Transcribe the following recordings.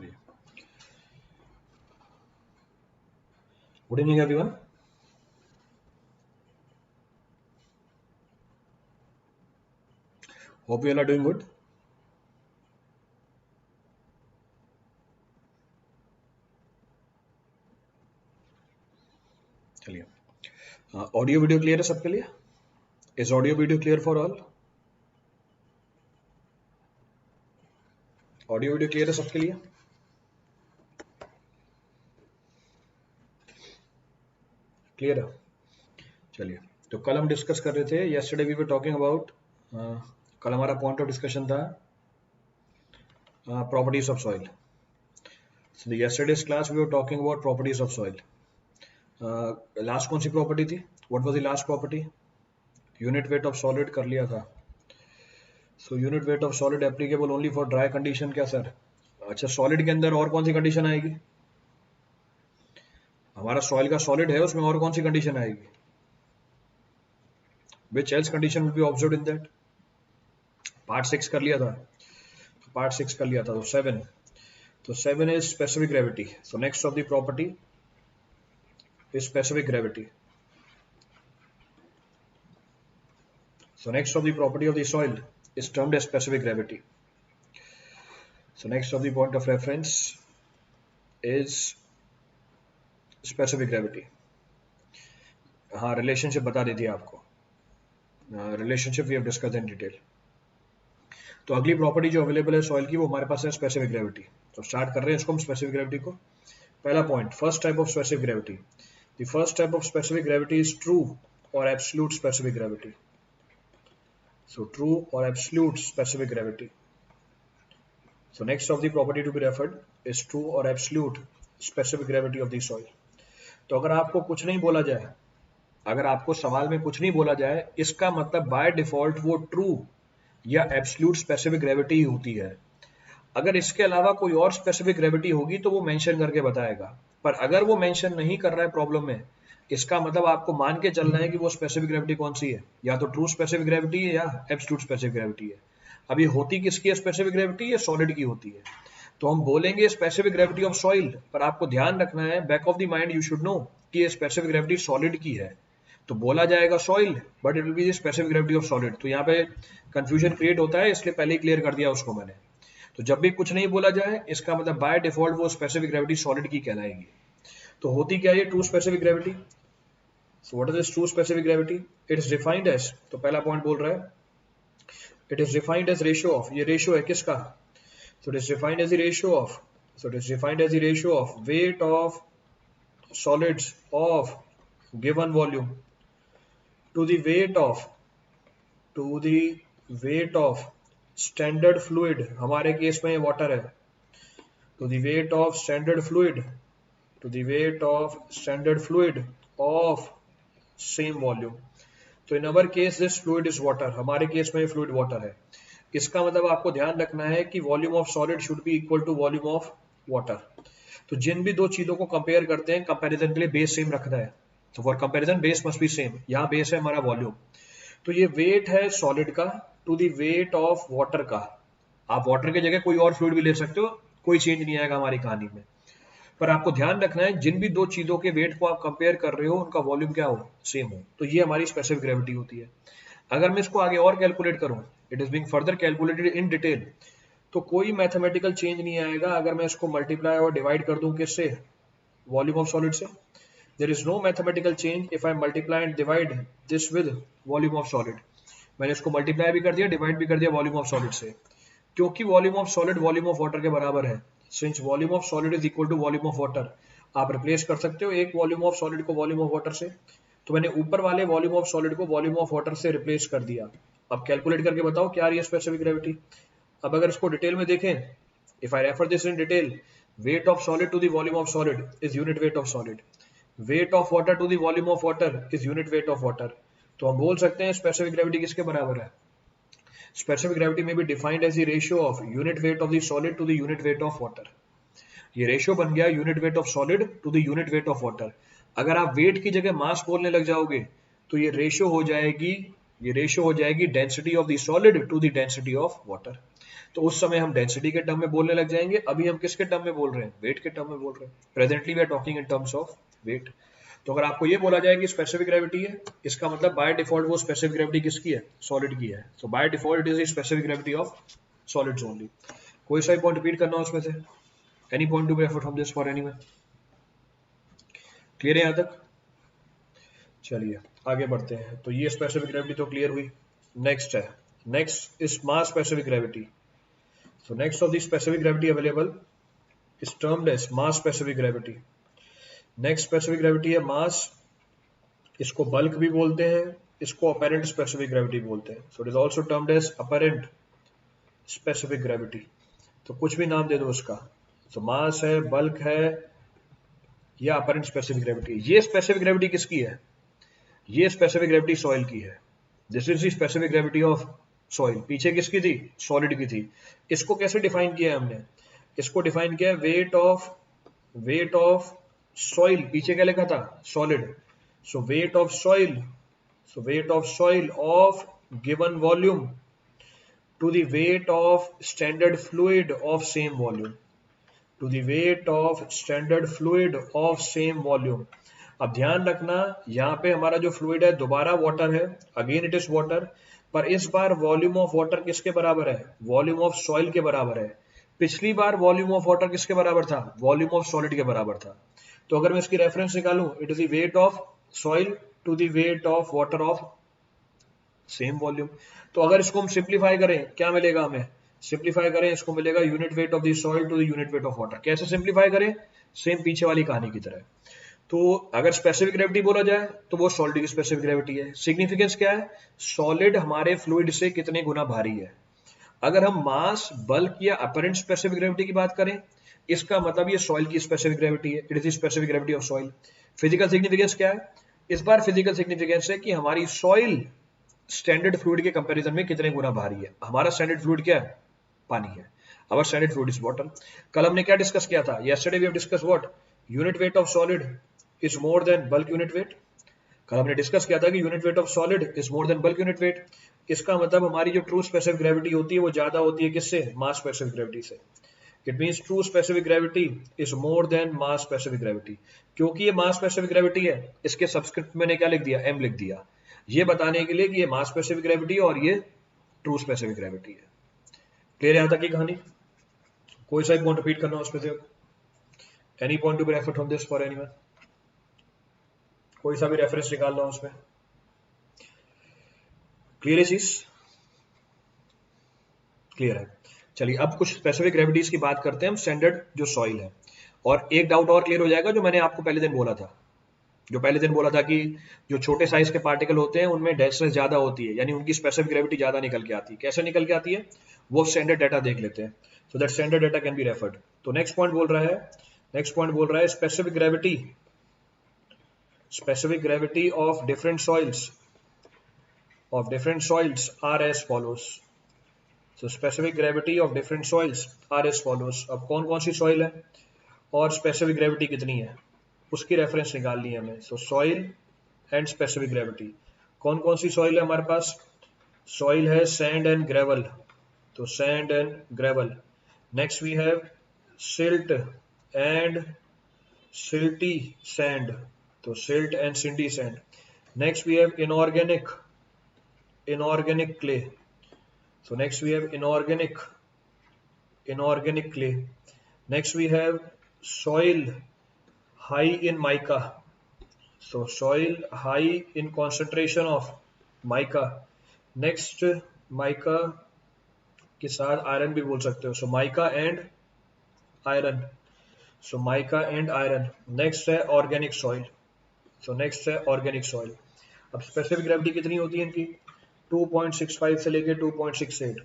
चलिए, good evening everyone. Hope you all are doing good. चलिए, audio video clear है सबके लिए? Is audio video clear for all? Audio video clear है सबके लिए? क्लियर है? चलिए, तो कल हम डिस्कस कर रहे थे, yesterday we were talking about, कल हमारा पॉइंट ऑफ डिस्कशन था properties of soil. So yesterday's class we were talking about properties of soil. Last कौन सी प्रॉपर्टी थी? What was the last property? Unit weight of solid कर लिया था। So unit weight of solid applicable only for dry condition. क्या sir? अच्छा, solid के अंदर और कौन सी कंडीशन आएगी? हमारा सॉइल का सॉलिड है, उसमें और कौन सी कंडीशन आएगी? Which else condition will be observed in that? Part 6 कर लिया था, पार्ट 6 कर लिया था। तो 7, तो 7 is specific gravity. So next of the property is specific gravity. So next of the property of the soil is termed as specific gravity. So next of the point of reference is specific gravity. हाँ, relationship बता दी थी आपको, relationship we have discussed in detail. तो अगली property जो available है soil की, वो हमारे पास है स्पेसिफिक ग्रेविटी। तो स्टार्ट कर रहे हैं इसको हम स्पेसिफिक ग्रेविटी को। पहला point, first type of specific gravity. The first type of specific gravity is true or absolute specific gravity. So true or absolute specific gravity. So next of the property to be referred is true or absolute specific gravity of the soil. तो अगर आपको कुछ नहीं बोला जाए, अगर आपको सवाल में कुछ नहीं बोला जाए, इसका मतलब बाय डिफॉल्ट वो ट्रू या एब्सोल्यूट स्पेसिफिक ग्रेविटी ही होती है। अगर इसके अलावा कोई और स्पेसिफिक ग्रेविटी होगी तो वो मेंशन करके बताएगा, पर अगर वो मेंशन नहीं कर रहा है प्रॉब्लम में, इसका मतलब आपको मान के चलना है कि वो स्पेसिफिक ग्रेविटी कौन सी है, या तो ट्रू स्पेसिफिक ग्रेविटी है या एब्सोल्यूट स्पेसिफिक ग्रेविटी है। अब ये होती किसकी है स्पेसिफिक ग्रेविटी? ये सॉलिड की होती है। तो हम बोलेंगे स्पेसिफिक ग्रेविटी ऑफ सॉइल, पर आपको ध्यान रखना है, back of the mind you should know कि ये स्पेसिफिक ग्रेविटी सॉलिड की है। तो बोला जाएगा soil, but it will be the specific gravity of solid. तो यहाँ पे कंफ्यूजन क्रिएट होता है, इसलिए पहले ही क्लियर कर दिया उसको मैंने। तो जब भी कुछ नहीं बोला जाए, इसका मतलब बाय डिफॉल्ट वो स्पेसिफिक ग्रेविटी सॉलिड की कहलाएगी। तो होती क्या है true specific gravity? So what is this true specific gravity? It is defined as, तो पहला पॉइंट बोल रहा है it is defined as ratio of, ये रेशियो है किसका? So it is defined as the ratio of, so it is defined as the ratio of weight of solids of given volume to the weight of standard fluid, हमारे केस में water है, to the weight of standard fluid, to the weight of standard fluid of same volume. तो in our case this fluid is water, हमारे केस में fluid water है। इसका मतलब आपको ध्यान रखना है कि volume of solid should be equal to volume of water. तो जिन भी दो चीजों को कंपेयर करते हैं, कंपैरिजन के लिए बेस सेम रखना है। तो for comparison base must be same. यहाँ बेस है हमारा वॉल्यूम, तो ये वेट है सॉलिड का to the weight of water का। आप वाटर की जगह कोई और फ्लूइड भी ले सकते हो, कोई चेंज नहीं आएगा हमारी कहानी में। पर आपको ध्यान रखना है, जिन भी दो चीजों के वेट को आप कंपेयर कर रहे हो, उनका वॉल्यूम क्या हो? सेम हो। तो ये हमारी स्पेसिफिक ग्रेविटी होती है। अगर मैं इसको आगे और कैलकुलेट करूं, it is being further calculated in detail, तो कोई मैथमेटिकल चेंज नहीं आएगा अगर मैं इसको मल्टीप्लाई और डिवाइड कर दूं किससे? वॉल्यूम ऑफ सॉलिड से। There is no mathematical change if I multiply and divide this with volume of solid. मैंने इसको मल्टीप्लाई भी कर दिया, डिवाइड भी कर दिया वॉल्यूम ऑफ सॉलिड से, क्योंकि volume of solid volume of water के बराबर है। Since volume of solid is equal to volume of water, आप रिप्लेस कर सकते हो एक वॉल्यूम ऑफ सॉलिड को वॉल्यूम ऑफ वाटर से। तो मैंने ऊपर वाले वॉल्यूम ऑफ सॉलिड को वॉल्यूम ऑफ वाटर से रिप्लेस कर दिया। अब कैलकुलेट करके बताओ क्या आ रही है स्पेसिफिक ग्रेविटी। अब अगर इसको डिटेल में देखें, if I refer this in detail, weight of solid to the volume of solid is unit weight of solid, weight of water to the volume of water is unit weight of water. तो हम बोल सकते हैं specific gravity किसके बराबर है? Specific gravity may be defined as the ratio of unit weight of the solid to the unit weight of water. ये ratio बन गया unit weight of solid to the unit weight of water. अगर आप wait की जगह मास बोलने लग जाओगे, तो ये रेशियो हो जाएगी density of the solid to the density of water. तो उस समय हम डेंसिटी के टर्म में बोलने लग जाएंगे। अभी हम किसके टर्म में बोल रहे हैं? वेट के टर्म में बोल रहे हैं। Presently we are talking in terms of weight. तो अगर आपको ये बोला जाए कि स्पेसिफिक ग्रेविटी है, इसका मतलब बाय डिफॉल्ट वो स्पेसिफिक ग्रेविटी किसकी है? सॉलिड की है। So by default it is specific gravity of solids only. कोई सा पॉइंट रिपीट करना उसमें से? Any point to be referred from this for anyone? Clear है यहाँ तक? चलिए आगे बढ़ते हैं। तो ये स्पेसिफिक ग्रेविटी तो क्लियर हुई। नेक्स्ट है, next is mass specific gravity. So next of the specific gravity available is termed as mass specific gravity. Next specific gravity है mass, इसको bulk भी बोलते हैं, इसको apparent specific gravity बोलते हैं। So it is also termed as apparent specific gravity. तो कुछ भी नाम दे दो उसका। तो mass है, bulk है या apparent specific gravity। ये specific gravity किसकी है? ये specific gravity soil की है। This is the specific gravity of soil. पीछे किसकी थी? सॉलिड की थी। इसको कैसे डिफाइन किया है हमने? इसको डिफाइन किया है वेट ऑफ सॉइल। पीछे क्या लिखा था? Solid. So weight of soil of given volume to the weight of standard fluid of same volume, to the weight of standard fluid of same volume. अब ध्यान रखना, यहाँ पे हमारा जो फ्लूइड है दोबारा वाटर है, अगेन इट इज वाटर, पर इस बार वॉल्यूम ऑफ वाटर किसके बराबर है? वॉल्यूम ऑफ सॉइल के बराबर है। पिछली बार वॉल्यूम ऑफ वाटर किसके बराबर था? वॉल्यूम ऑफ सॉलिड के बराबर था। तो अगर मैं इसकी रेफरेंस निकालूं, it is the weight of soil to the weight of water of same volume. तो अगर इसको हम सिंप्लीफाई करें, क्या मिलेगा हमें? सिंप्लीफाई करें इसको, मिलेगा unit weight of the soil to the unit weight of water. कैसे सिंप्लीफाई करें? सेम पीछे वाली कहानी की तरह। तो अगर स्पेसिफिक ग्रेविटी बोला जाए तो वो सॉलिड की स्पेसिफिक ग्रेविटी है। सिग्निफिकेंस क्या है? सॉलिड हमारे फ्लूइड से कितने गुना भारी है। अगर हम मास, बल्क या अपरेंट स्पेसिफिक ग्रेविटी की बात करें, इसका मतलब ये सॉइल की स्पेसिफिक ग्रेविटी है। It is the specific gravity of soil. Physical significance क्या है? इस बार फिजिकल सिग्निफिकेंस है कि हमारी सॉइल स्टैंडर्ड फ्लूइड के कंपैरिजन में कितने गुना भारी है। हमारा स्टैंडर्ड फ्लूइड क्या है? पानी है। Our standard fluid is water. कल हमने क्या डिस्कस किया था? Yesterday we have discuss what? Unit weight of solid is more than bulk unit weight। कल हमने डिस्कस किया था कि unit weight of solid is more than bulk unit weight. इसका मतलब हमारी जो ट्रू स्पेसिफिक ग्रेविटी होती है वो ज्यादा होती है किससे? मास स्पेसिफिक ग्रेविटी से। It means true specific gravity is more then mass specific gravity. क्योंकि ये मास स्पेसिफिक ग्रेविटी है, इसके सबस्क्रिप्ट मैंने क्या लिख दिया? m लिख दिया, ये बताने के लिए कि ये मास स्पेसिफिक ग्रेविटी है और ये ट्रू स्पेसिफिक ग्रेविटी है। क्लियर है यहाँ तक की कहानी? कोई सा पॉइंट रिपीट करना उसमें से? Any point to be referred from this for anyone? कोई सा भी रेफरेंस निकाल लो उसमें। क्लियर है चीज? क्लियर है। चलिए अब कुछ स्पेसिफिक ग्रेविटीज की बात करते हैं हम, स्टैंडर्ड जो सॉइल है। और एक डाउट और क्लियर हो जाएगा जो मैंने आपको पहले दिन बोला था। जो पहले दिन बोला था कि जो छोटे साइज के पार्टिकल होते हैं उनमें डेंसनेस ज्यादा होती है, यानी उनकी स्पेसिफिक ग्रेविटी ज्यादा निकल के आती है। कैसे निकल के आती है? वो स्टैंडर्ड डाटा देख लेते हैं। So that standard data can be referred. तो नेक्स्ट पॉइंट बोल रहा है specific gravity of different soils are as follows. So specific gravity of different soils are as follows. अब कौन कौन सी सॉइल है और स्पेसिफिक ग्रेविटी कितनी है, उसकी रेफरेंस निकालनी है हमें। So soil and specific gravity. कौन कौन सी सॉइल है हमारे पास? सॉइल है सैंड एंड ग्रेवल। तो sand and gravel. Next we have silt and silty sand. तो silt and sandy sand. Next we have inorganic clay। so next we have inorganic clay। next we have soil high in mica। so soil high in concentration of mica। next mica के साथ iron भी बोल सकते हो। so mica and iron। so mica and iron। next है organic soil। so next है organic soil। अब specific gravity कितनी होती है इनकी? 2.65 से लेके 2.68।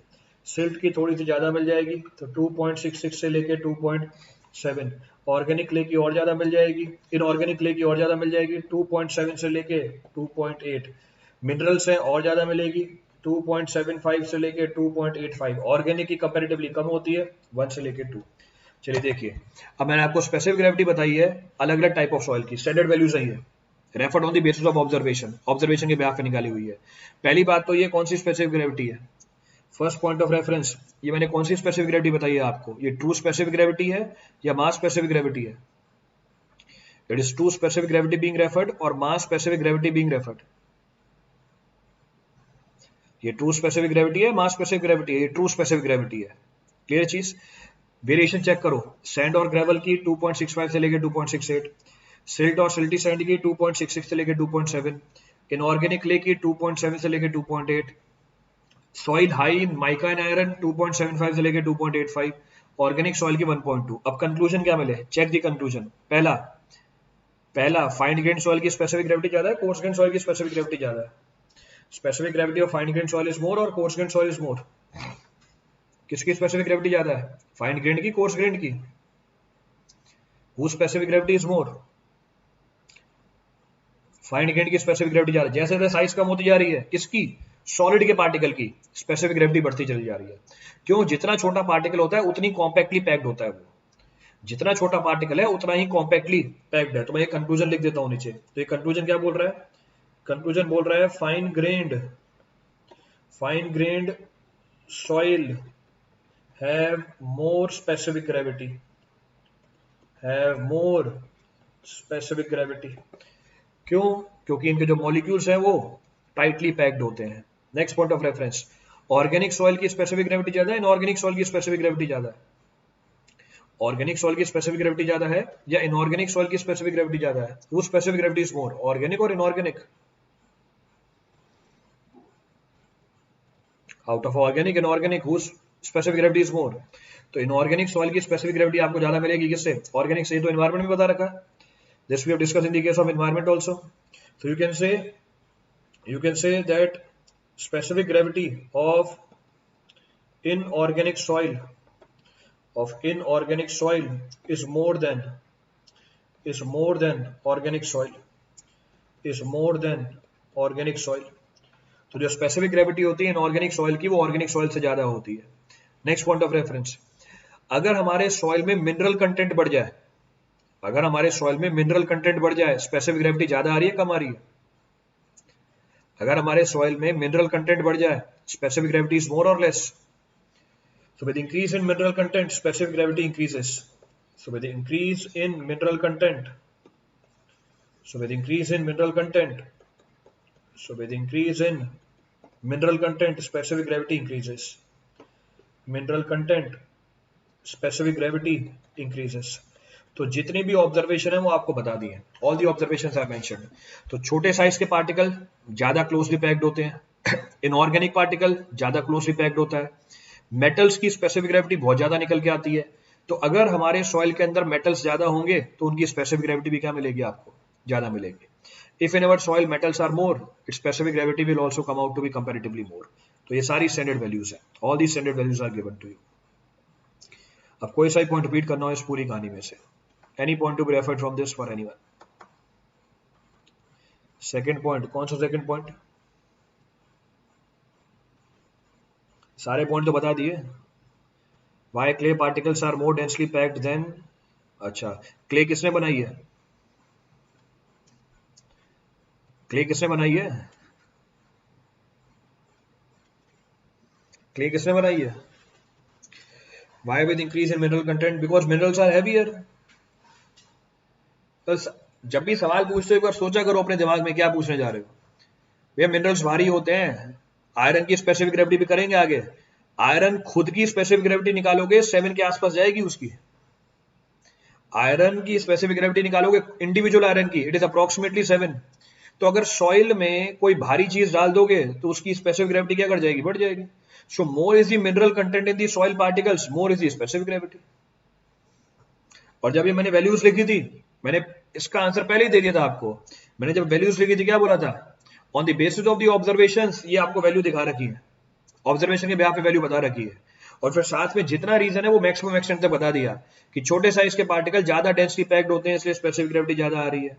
सिल्ट की थोड़ी सी ज्यादा मिल जाएगी तो 2.66 से लेके 2.7। ऑर्गेनिक क्ले की और ज्यादा मिल जाएगी, इनऑर्गेनिक क्ले की और ज्यादा मिल जाएगी 2.7 से लेके 2.8। मिनरल्स है और ज्यादा मिलेगी 2.75 से लेके 2.85। ऑर्गेनिक की कंपैरेटिवली कम होती है 1 से लेके 2। चलिए देखिए, अब मैंने आपको स्पेसिफिक ग्रेविटी बताई है अलग अलग टाइप ऑफ सॉइल की, स्टैंडर्ड वैल्यूज आई है, referred on the basis of observation के बेसिस पे निकाली हुई है। पहली बात तो ये कौन सी स्पेसिफिक ग्रेविटी है? फर्स्ट पॉइंट ऑफ रेफरेंस, ये मैंने कौन सी स्पेसिफिक ग्रेविटी बताई है आपको, ये ट्रू स्पेसिफिक ग्रेविटी है या मास स्पेसिफिक ग्रेविटी है? It is true specific gravity being referred or mass specific gravity being referred. ये ट्रू स्पेसिफिक ग्रेविटी है, मास स्पेसिफिक ग्रेविटी है, ये ट्रू स्पेसिफिक ग्रेविटी है। क्लियर चीज? वेरिएशन चेक करो, सैंड और ग्रेवल की 2.65 से लेकर 2.68, सिल्ट और सिल्टी सैंड की 2.66 से लेकर 2.7, इनऑर्गेनिक क्ले की 2.7 से लेकर 2.8, soil high in mica and iron 2.75 से लेकर 2.85, ऑर्गेनिक सॉइल की 1.2। अब कंक्लूजन क्या मिले, चेक दी कंक्लूजन। पहला पहला फाइन ग्रेन सॉइल की स्पेसिफिक ग्रेविटी ज्यादा है, कोर्स ग्रेन सॉइल की स्पेसिफिक ग्रेविटी ज्यादा है? Specific gravity of fine grain soil is more or coarse grain soil is more. किसकी स्पेसिफिक ग्रेविटी ज्यादा है, फाइन ग्रेन की, कोर्स ग्रेन की? Who specific gravity is more? Fine grain की specific gravity ज्यादा। जैसे जैसे साइज कम होती जा रही है किसकी, सॉलिड के पार्टिकल की, स्पेसिफिक ग्रेविटी बढ़ती चली जा रही है। क्यों? जितना छोटा पार्टिकल होता है उतनी कॉम्पैक्टली पैक्ड होता है वो, जितना छोटा पार्टिकल है उतना ही कॉम्पैक्टली पैक्ड है। तो मैं ये कंक्लूजन लिख देता हूं नीचे। तो ये कंक्लूजन क्या बोल रहा है, कंक्लूजन बोल रहा है fine grand soil have more specific gravity, have more specific gravity. क्यों? क्योंकि इनके जो मॉलिक्यूल्स हैं वो टाइटली पैक्ड होते हैं। Next point of reference, organic soil की स्पेसिफिक ग्रेविटी ज्यादा है, इनऑर्गेनिक सॉइल की स्पेसिफिक ग्रेविटी ज्यादा है? ऑर्गेनिक सॉइल की स्पेसिफिक ग्रेविटी ज्यादा है या इनऑर्गेनिक सॉइल की स्पेसिफिक ग्रेविटी ज्यादा है? वो specific gravity is more, organic or inorganic? Out of organic inorganic who specific gravity is more? तो इनऑर्गेनिक सॉइल की स्पेसिफिक ग्रेविटी आपको ज्यादा मिलेगी किससे, ऑर्गेनिक से। तो एनवायरमेंट में बता रखा है, this we have discussed in the case of environment also. So you can say that specific gravity of inorganic soil is more than organic soil, is more than organic soil. तो जो specific gravity होती है inorganic soil की वो organic soil से ज्यादा होती है। नेक्स्ट पॉइंट ऑफ रेफरेंस, अगर हमारे सॉइल में मिनरल कंटेंट बढ़ जाए, अगर हमारे सॉइल में मिनरल कंटेंट बढ़ जाए, स्पेसिफिक ग्रेविटी ज्यादा आ रही है कम आ रही है? अगर हमारे सॉइल में मिनरल कंटेंट बढ़ जाए, स्पेसिफिक ग्रेविटी इज मोर और less? So with increase in mineral content, specific gravity increases. So with increase in mineral content, so with increase in mineral content, so with increase in mineral content, specific gravity increases. Mineral content, specific gravity increases. तो जितनी भी observation है वो आपको बता दी है, all the observations I mentioned. तो छोटे साइज के पार्टिकल ज्यादा क्लोजली पैक्ड होते हैं, इनऑर्गेनिक पार्टिकल ज्यादा क्लोजली पैक्ड होता है, मेटल्स की स्पेसिफिक ग्रेविटी बहुत ज्यादा निकल के आती है। तो अगर हमारे सॉइल के अंदर मेटल्स ज्यादा होंगे तो उनकी स्पेसिफिक ग्रेविटी भी क्या मिलेगी आपको, ज्यादा मिलेगी। If in our soil metals are more, its specific gravity will also come out to be comparatively more. तो ये सारी स्टैंडर्ड वैल्यूज है, all the standard values are given to you. अब कोई सा पॉइंट रिपीट करना हो इस पूरी कहानी में से, any point to be referred from this for anyone. Second point, कौन सा सेकंड पॉइंट? सारे पॉइंट तो बता दिए। Why clay particles are more densely packed than, अच्छा क्ले किसने बनाई है, क्ले किसने बनाई है, क्ले किसने बनाई है? Why with increase in mineral content? Because minerals are heavier. तो जब भी सवाल पूछते हो एक बार सोचा करो अपने दिमाग में क्या पूछने जा रहे हो। भैया मिनरल्स भारी होते हैं, आयरन की स्पेसिफिक ग्रेविटी भी करेंगे आगे। आयरन खुद की स्पेसिफिक ग्रेविटी निकालोगे 7 के आसपास जाएगी उसकी। आयरन की स्पेसिफिक ग्रेविटी निकालोगे इंडिविजुअल आयरन की, इट इज अप्रोक्सीमेटली 7। तो अगर सॉइल में कोई भारी चीज डाल दोगे तो उसकी स्पेसिफिक ग्रेविटी क्या कर जाएगी, बढ़ जाएगी। So more is the mineral content in the soil particles, more is the specific gravity. और जब ये मैंने वैल्यूज लिखी थी, मैंने इसका आंसर पहले ही दे दिया था आपको। मैंने जब वैल्यूज लिखी थी क्या बोला था, on the basis of the observations, ये आपको वैल्यू दिखा रखी है, ऑब्जर्वेशन के बेसिस पे वैल्यू बता रखी है। और फिर साथ में जितना रीजन है वो मैक्सिमम एक्सटेंट तक बता दिया कि छोटे साइज के पार्टिकल ज्यादा डेंसली पैक्ड होते हैं इसलिए स्पेसिफिक ग्रेविटी ज्यादा आ रही है।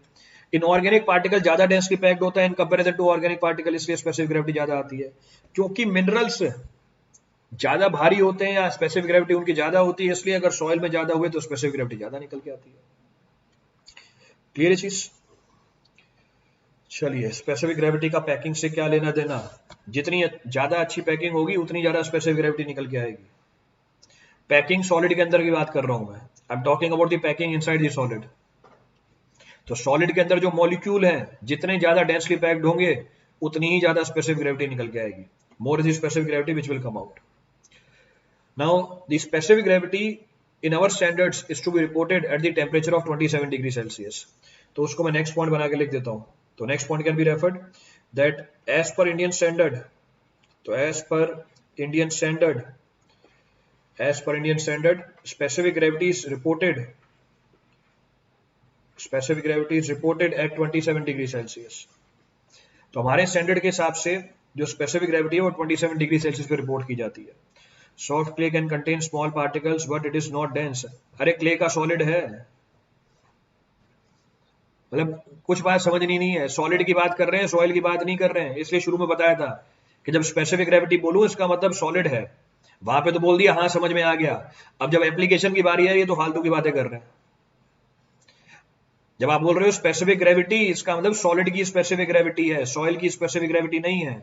इनऑर्गेनिक पार्टिकल ज्यादा डेंसली पैक्ड होता है in comparison to organic particle, इसलिए स्पेसिफिक ग्रेविटी ज्यादा आती है। क्योंकि मिनरल्स ज्यादा भारी होते हैं या स्पेसिफिक ग्रेविटी उनकी ज्यादा होती है, इसलिए अगर सॉइल में ज्यादा हुए तो स्पेसिफिक ग्रेविटी ज्यादा निकल के आती है। क्लियर चीज? चलिए, स्पेसिफिक ग्रेविटी का पैकिंग से क्या लेना देना, जितनी ज्यादा अच्छी पैकिंग होगी उतनी ज्यादा स्पेसिफिक ग्रेविटी निकल के आएगी। पैकिंग सॉलिड के अंदर की बात कर रहा हूं मैं, I am talking about the packing inside the solid. तो सॉलिड के अंदर जो मॉलिक्यूल है जितने ज्यादा डेंसली पैक्ड होंगे उतनी ही ज्यादा स्पेसिफिक ग्रेविटी निकल के आएगी। मोर is the specific gravity which will come out. Now the specific gravity in our standards is to be reported at the temperature of 27 degree Celsius। तो उसको मैं नेक्स्ट पॉइंट बना के लिख देता हूं। तो next point can be referred that as पर इंडियन स्टैंडर्ड, तो एज पर इंडियन स्टैंडर्ड, एज पर Indian standard specific gravity is reported, specific gravity is reported at 27 degree Celsius. तो हमारे स्टैंडर्ड के हिसाब से जो स्पेसिफिक ग्रेविटी है वो 27 डिग्री सेल्सियस पे रिपोर्ट की जाती है। Soft clay can contain small particles but it is not dense. अरे क्ले का सॉलिड है, मतलब कुछ बात समझनी नहीं है। सॉलिड की बात कर रहे हैं, सॉइल की बात नहीं कर रहे हैं। इसलिए शुरू में बताया था कि जब स्पेसिफिक ग्रेविटी बोलूं इसका मतलब सॉलिड है। वहां पे तो बोल दिया, हाँ समझ में आ गया। अब जब एप्लीकेशन की बारी है ये तो फालतू की बातें कर रहे हैं। जब आप बोल रहे हो स्पेसिफिक ग्रेविटी, इसका मतलब सॉलिड की स्पेसिफिक ग्रेविटी है, सॉइल की स्पेसिफिक ग्रेविटी नहीं है।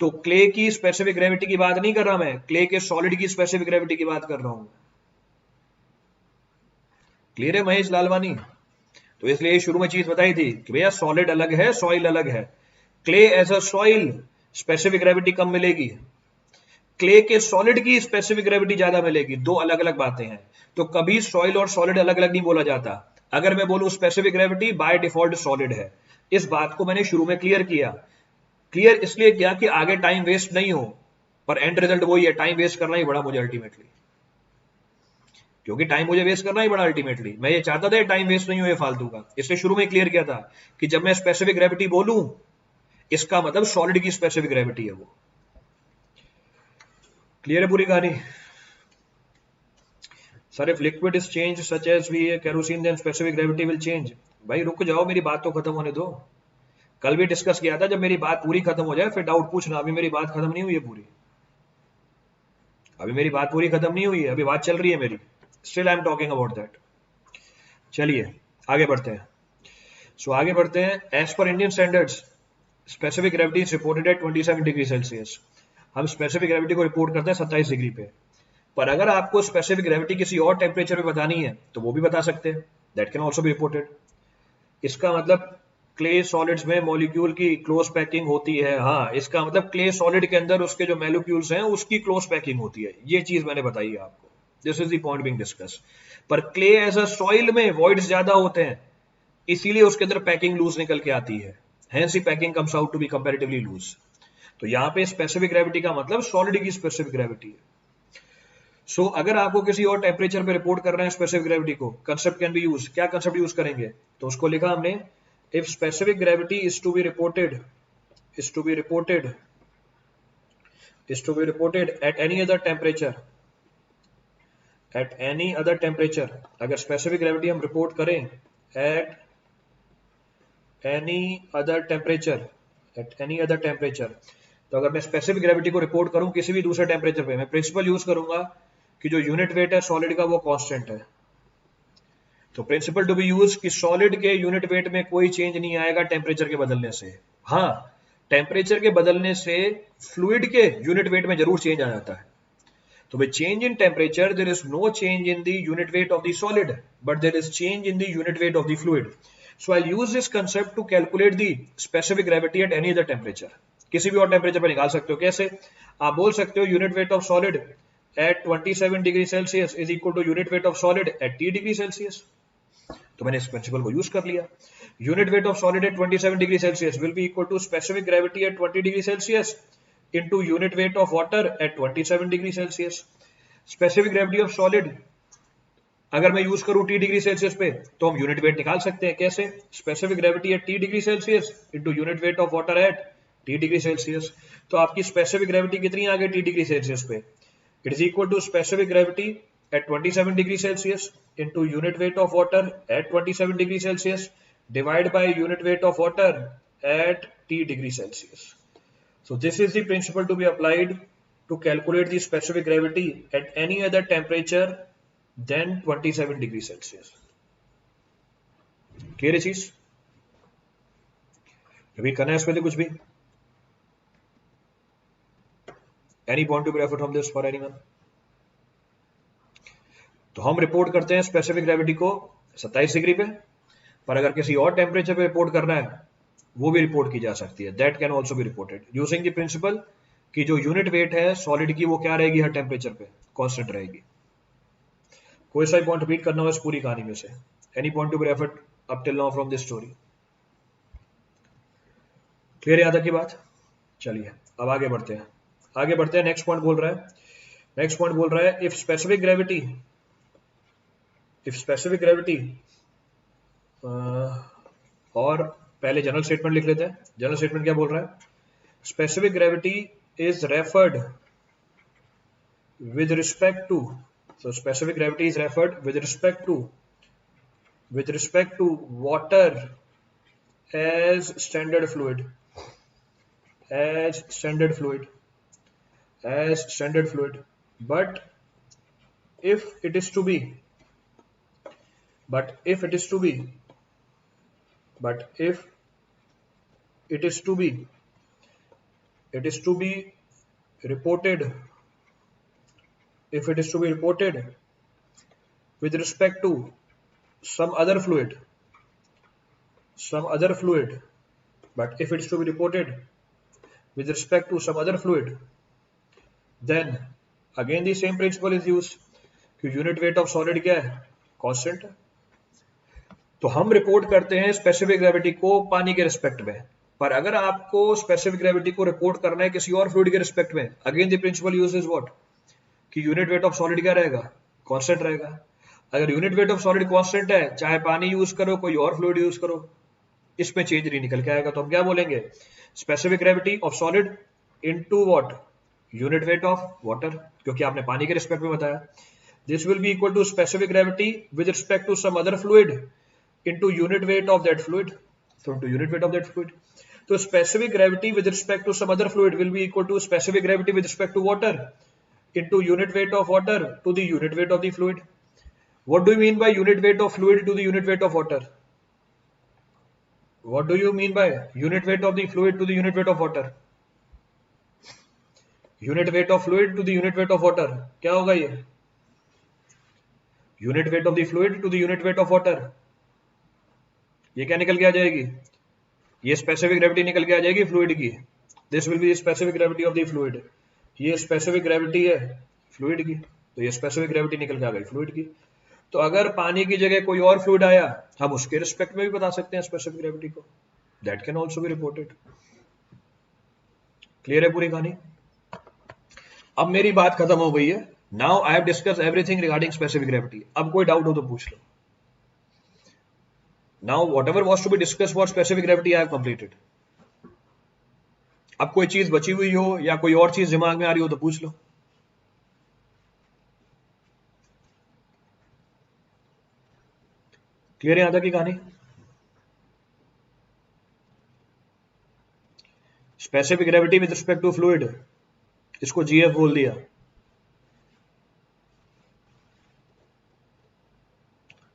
तो क्ले की स्पेसिफिक ग्रेविटी की बात नहीं कर रहा मैं, क्ले के सॉलिड की स्पेसिफिक ग्रेविटी की बात कर रहा हूं। क्लियर है महेश लालवानी? तो इसलिए शुरू में चीज बताई थी कि भैया सॉलिड अलग है, सॉइल अलग है। Clay as a soil specific gravity कम मिलेगी, क्ले के सॉलिड की स्पेसिफिक ग्रेविटी ज्यादा मिलेगी। दो अलग अलग बातें हैं। तो कभी सॉइल और सॉलिड अलग अलग नहीं बोला जाता। अगर मैं बोलूं specific gravity by default solid है, इस बात को मैंने शुरू में क्लियर किया। क्लियर इसलिए किया कि आगे टाइम वेस्ट नहीं हो, पर एंड रिजल्ट वही है, टाइम वेस्ट करना ही बड़ा मुझे अल्टीमेटली, क्योंकि टाइम मुझे वेस्ट करना ही बड़ा अल्टीमेटली। मैं ये चाहता था टाइम वेस्ट नहीं हो ये फालतू का, इसलिए शुरू में क्लियर किया था कि जब मैं स्पेसिफिक ग्रेविटी बोलूं इसका मतलब सॉलिड की स्पेसिफिक ग्रेविटी है वो। क्लियर है पूरी कहानी? Sir if liquid is change such as we kerosene then specific gravity will change. भाई रुक जाओ, मेरी बात तो खत्म होने दो। कल भी डिस्कस किया था, जब मेरी बात पूरी खत्म हो जाए फिर डाउट पूछना। अभी मेरी बात खत्म नहीं हुई है पूरी, अभी मेरी बात पूरी खत्म नहीं हुई है, अभी बात चल रही है मेरी। Still I am talking about that. चलिए आगे बढ़ते हैं। सो आगे बढ़ते हैं। एज पर Indian standards specific gravity is reported at 27 degree Celsius. हम स्पेसिफिक ग्रेविटी को रिपोर्ट करते हैं 27 डिग्री पे। पर अगर आपको स्पेसिफिक ग्रेविटी किसी और टेम्परेचर पे बतानी है तो वो भी बता सकते हैं, that can also be reported. इसका मतलब क्ले सॉलिड्स में मॉलिक्यूल की क्लोज पैकिंग होती है। हाँ, इसका मतलब क्ले सॉलिड के अंदर उसके जो मॉलिक्यूल्स हैं उसकी क्लोज पैकिंग होती है। ये चीज मैंने बताई है आपको। This is the point being discuss. पर क्ले एज अ सॉइल में वॉइड्स ज्यादा होते हैं, इसीलिए उसके अंदर पैकिंग लूज निकल के आती है। Hence the packing comes out to be comparatively loose. तो यहाँ पे स्पेसिफिक ग्रेविटी का मतलब सॉलिड की स्पेसिफिक ग्रेविटी है। सो अगर आपको किसी और टेम्परेचर पे रिपोर्ट कर रहे हैं स्पेसिफिक ग्रेविटी को, कंसेप्ट कैन बी यूज। क्या कंसेप्ट यूज करेंगे? तो उसको लिखा हमने, if specific gravity is to be reported, is to be reported is to be reported at any other temperature, at any other temperature। अगर specific gravity हम report करें at any other temperature, at any other temperature, तो अगर मैं specific gravity को report करूं किसी भी दूसरे टेम्परेचर पे, मैं प्रिंसिपल यूज करूंगा कि जो यूनिट वेट है सॉलिड का वो कांस्टेंट है। तो प्रिंसिपल टू बी यूज कि सॉलिड के यूनिट वेट में कोई चेंज नहीं आएगा टेम्परेचर के बदलने से। हाँ, टेम्परेचर के बदलने से फ्लूइड के यूनिट वेट में जरूर चेंज आ जाता है। तो with change in temperature there is no change in the unit weight of the solid, but there is change in the unit weight of the fluid। So I'll use this concept to calculate the specific gravity at any other temperature। किसी भी और temperature पर निकाल सकते हो। कैसे? आप बोल सकते हो unit weight of solid at 27 degree Celsius is equal to unit weight of solid at t degree Celsius. तो मैंने इस प्रिंसिपल को यूज कर लिया। Unit weight of solid at 27 degree Celsius will be equal to specific gravity at 20 degree Celsius into unit weight of water at 27 degree Celsius. Specific gravity of solid अगर मैं use करूं T degree Celsius पे तो हम unit weight निकाल सकते हैं। कैसे? Specific gravity at T degree Celsius into unit weight of water at T degree Celsius. तो आपकी स्पेसिफिक ग्रेविटी कितनी आ गई टी डिग्री सेल्सियस पे? It is equal to specific gravity at 27 degree Celsius into unit weight of water at 27 degree Celsius divided by unit weight of water at t degree Celsius। So this is the principle to be applied to calculate the specific gravity at any other temperature than 27 degree Celsius। Clear है चीज? अभी करना है इसमें तो कुछ भी? Any point to be referred from this for anyone? तो हम रिपोर्ट करते हैं स्पेसिफिक ग्रेविटी को 27 डिग्री पे, पर अगर किसी और टेम्परेचर पे रिपोर्ट करना है वो भी रिपोर्ट की जा सकती है। That can also be reported using the principle कि जो यूनिट वेट है सॉलिड की वो क्या रहेगी हर टेम्परेचर पे, कांस्टेंट रहेगी। कोई सा पॉइंट रिपीट करना हो इस पूरी कहानी में से? Any point to be referred up till now from this story? Clear याद है की बात? चलिए अब आगे बढ़ते हैं, आगे बढ़ते हैं। नेक्स्ट पॉइंट बोल रहा है, नेक्स्ट पॉइंट बोल रहा है if specific gravity, if specific gravity, और पहले जनरल स्टेटमेंट लिख लेते हैं। जनरल स्टेटमेंट क्या बोल रहा है? Specific gravity is referred with respect to, so specific gravity is referred with respect to, with respect to water as standard fluid, as standard fluid, as standard fluid. But if it is to be, but if it is to be, but if it is to be, it is to be reported, if it is to be reported with respect to some other fluid, some other fluid, but if it's to be reported with respect to some other fluid, then again the same principle is used कि unit weight of solid क्या है, constant है। तो हम report करते हैं specific gravity को पानी के रिस्पेक्ट में, पर अगर आपको स्पेसिफिक ग्रेविटी को रिपोर्ट करना है किसी और फ्लूइड के रिस्पेक्ट में, again the principal use is what कि यूनिट वेट ऑफ सॉलिड क्या रहेगा, कांस्टेंट रहेगा। अगर unit weight of solid constant है, चाहे पानी यूज करो कोई और फ्लूइड यूज करो, इसमें चेंज नहीं निकल के आएगा। तो हम क्या बोलेंगे, specific gravity of solid into what, unit weight of water, क्योंकि आपने पानी के रिस्पेक्ट में बताया। This will be equal to specific gravity with respect to some other fluid into unit weight of that fluid, so into unit weight of that fluid. So specific gravity with respect to some other fluid will be equal to specific gravity with respect to water into unit weight of water to the unit weight of the fluid. What do you mean by unit weight of fluid to the unit weight of water? What do you mean by unit weight of the fluid to the unit weight of water? Unit weight of fluid to the unit weight of water क्या होगा ये? Unit weight of the fluid to the unit weight of water, ये क्या निकल के आ जाएगी, ये स्पेसिफिक ग्रेविटी निकल के आ जाएगी फ्लूइड की। This will be specific gravity of the fluid, ये स्पेसिफिक ग्रेविटी है फ्लूइड की, तो ये स्पेसिफिक ग्रेविटी निकल के आ गई फ्लूइड की। तो अगर पानी की जगह कोई और फ्लूइड आया, हम उसके रिस्पेक्ट में भी बता सकते हैं स्पेसिफिक ग्रेविटी को, that can also be reported. Clear है पूरी कहानी? अब मेरी बात खत्म हो गई है। Now I have discuss everything regarding specific gravity. अब कोई डाउट हो तो पूछ लो। Now whatever was to be discussed for specific gravity I have completed. अब कोई चीज बची हुई हो या कोई और चीज दिमाग में आ रही हो तो पूछ लो। क्लियर है यहां तक की कहानी? Specific gravity with respect to fluid, इसको जीएफ बोल दिया।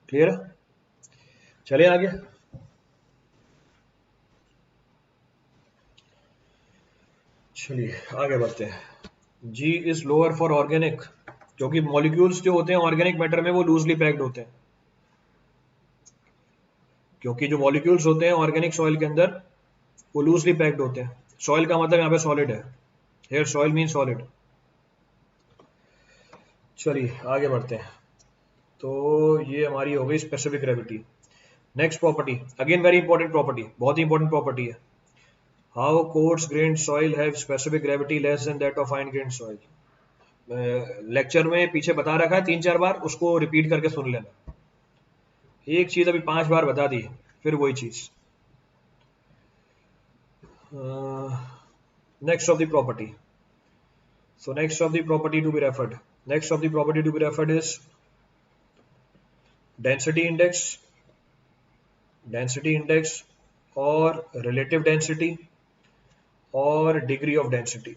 क्लियर है? चलिए आगे। चलिए आगे बढ़ते हैं। जी इज लोअर फॉर ऑर्गेनिक, क्योंकि मॉलिक्यूल्स जो होते हैं ऑर्गेनिक मैटर में वो लूजली पैक्ड होते हैं, क्योंकि जो मॉलिक्यूल्स होते हैं ऑर्गेनिक सॉइल के अंदर वो लूजली पैक्ड होते हैं। सॉइल का मतलब यहाँ पे सॉलिड है, हियर सॉइल मीन सॉलिड। चलिए आगे बढ़ते हैं। तो ये हमारी हो गई specific gravity. Next property, again very important property, बहुत ही इंपॉर्टेंट प्रॉपर्टी है। How course grand soil have specific gravity less than that of fine grand soil. Lecture में पीछे बता रखा है 3-4 बार, उसको रिपीट करके सुन लेना। एक चीज अभी 5 बार बता दी, फिर वही चीज। Next of the property, so next of the property to be referred, next of the property to be referred is density index, density index or relative density or degree of density,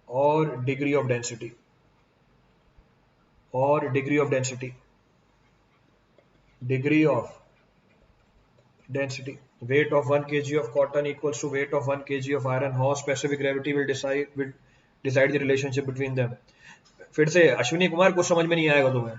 or degree of density, or degree of density, degree of density. Weight of 1 kg of cotton equals to weight of 1 kg of iron. How specific gravity will decide the relationship between them. फिर से अश्विनी कुमार, कुछ समझ में नहीं आएगा तुम्हें,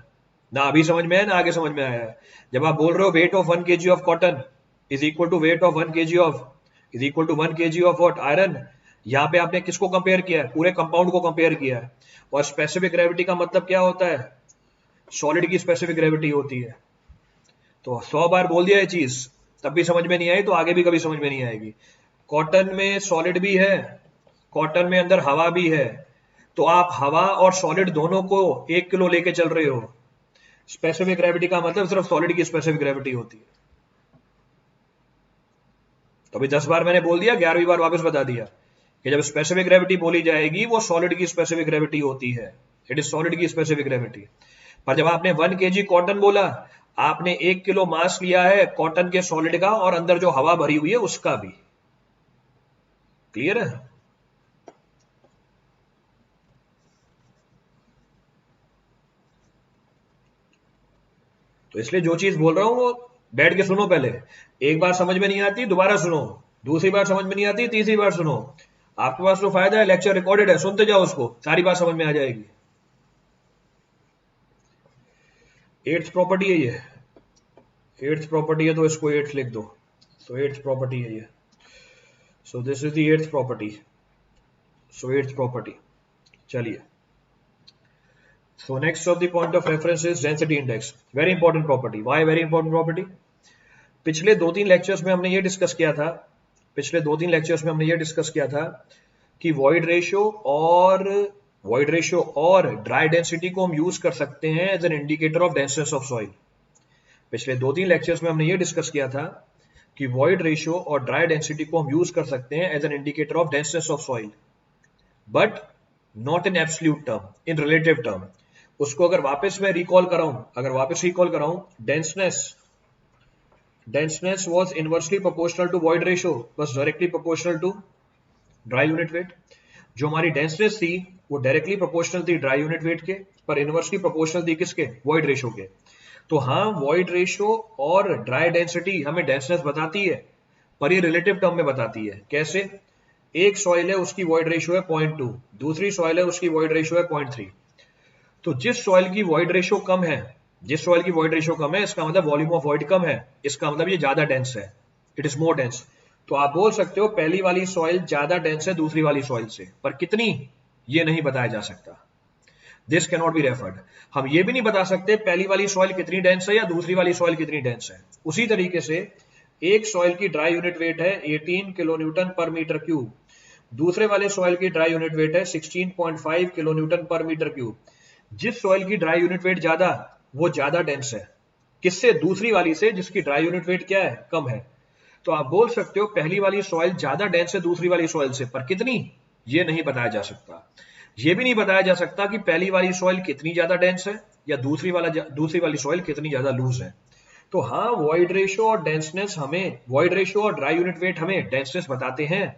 ना अभी समझ में है ना आगे समझ में आया है। जब आप बोल रहे हो weight of 1 kg of cotton is equal to weight of 1 kg of is equal to 1 kg of what, iron, यहाँ पे आपने किसको कंपेयर किया है, पूरे कंपाउंड को कंपेयर किया है। और स्पेसिफिक ग्रेविटी का मतलब क्या होता है, सॉलिड की स्पेसिफिक ग्रेविटी होती है। तो 100 बार बोल दिया ये चीज, तब भी समझ में नहीं आई तो आगे भी कभी समझ में नहीं आएगी। कॉटन में सॉलिड भी है, कॉटन में अंदर हवा भी है, तो आप हवा और सॉलिड दोनों को 1 किलो लेके चल रहे हो। स्पेसिफिक ग्रेविटी का मतलब सिर्फ सॉलिड की स्पेसिफिक ग्रेविटी होती है। तो अभी 10 बार मैंने बोल दिया, 11वीं बार वापस बता दिया कि जब स्पेसिफिक ग्रेविटी बोली जाएगी वो सॉलिड की स्पेसिफिक ग्रेविटी होती है, इट इज सॉलिड की स्पेसिफिक ग्रेविटी। पर जब आपने 1 kg कॉटन बोला, आपने 1 किलो मास लिया है कॉटन के सॉलिड का और अंदर जो हवा भरी हुई है उसका भी। क्लियर है? तो इसलिए जो चीज बोल रहा हूं वो बैठ के सुनो पहले। एक बार समझ में नहीं आती दोबारा सुनो, दूसरी बार समझ में नहीं आती तीसरी बार सुनो। आपके पास तो फायदा है, लेक्चर रिकॉर्डेड है, सुनते जाओ उसको, सारी बात समझ में आ जाएगी। एट्थ प्रॉपर्टी है ये, एट्थ प्रॉपर्टी है तो इसको एट्थ लिख दो। सो एट्थ प्रॉपर्टी है ये, so this is the eighth property. So eighth property, चलिए। So next of the point of reference is density index, very important property. Why very important property? पिछले 2-3 lectures में हमने ये डिस्कस किया था, पिछले 2-3 लेक्चर्स में हमने ये डिस्कस किया था कि वॉइड रेशियो और ड्राई डेंसिटी को हम यूज कर सकते हैं as an indicator of denseness of soil. पिछले 2-3 लेक्चर्स में हमने ये डिस्कस किया था कि वॉइड रेशियो और ड्राई डेंसिटी को हम यूज कर सकते हैं as an indicator of denseness of soil, but not in absolute term, in relative term. उसको अगर वापस मैं रिकॉल कराऊं, denseness was inversely proportional to void ratio, was directly proportional to dry unit weight। जो हमारी डेंसनेस थी वो डायरेक्टली प्रोपोर्शनल थी ड्राई यूनिट वेट के, पर इनवर्सली प्रोपोर्शनल थी किसके, वॉइड रेशियो के। तो हाँ, वॉइड रेशियो और ड्राई डेंसिटी हमें डेंसनेस बताती है, पर ये रिलेटिव टर्म में बताती है। कैसे? एक सॉइल है उसकी वॉइड रेशियो है 0.2, दूसरी सॉइल है उसकी वॉइड रेशियो है 0.3। तो जिस सॉइल की वॉइड रेशियो कम है, इसका मतलब वॉल्यूम ऑफ वॉइड कम है, इसका मतलब ये ज्यादा डेंस है, इट इज मोर डेंस। तो आप बोल सकते हो पहली वाली सॉइल ज्यादा डेंस है दूसरी वाली सॉइल से, पर कितनी ये नहीं बताया जा सकता। This can not be referred. हम ये भी नहीं बता सकते पहली वाली सॉइल कितनी डेंस है या दूसरी वाली सॉइल कितनी डेंस है। उसी तरीके से एक सॉइल की ड्राई यूनिट वेट है 18 किलो न्यूटन पर मीटर क्यूब, दूसरे वाले सॉइल की ड्राई यूनिट वेट है 16.5 किलो न्यूटन पर मीटर क्यूब। जिस सॉइल की ड्राई यूनिट वेट ज्यादा, वो ज्यादा डेंस है, किससे, दूसरी वाली से जिसकी ड्राई यूनिट वेट क्या है, कम है। तो आप बोल सकते हो पहली वाली सॉइल ज्यादा डेंस है दूसरी वाली सॉइल से, पर कितनी ये नहीं बताया जा सकता। ये भी नहीं बताया जा सकता कि पहली वाली सॉइल कितनी ज्यादा डेंस है या दूसरी वाली सॉइल कितनी ज्यादा लूज है। तो हाँ, वॉइड रेशियो और ड्राई यूनिट वेट हमें डेंसनेस बताते हैं,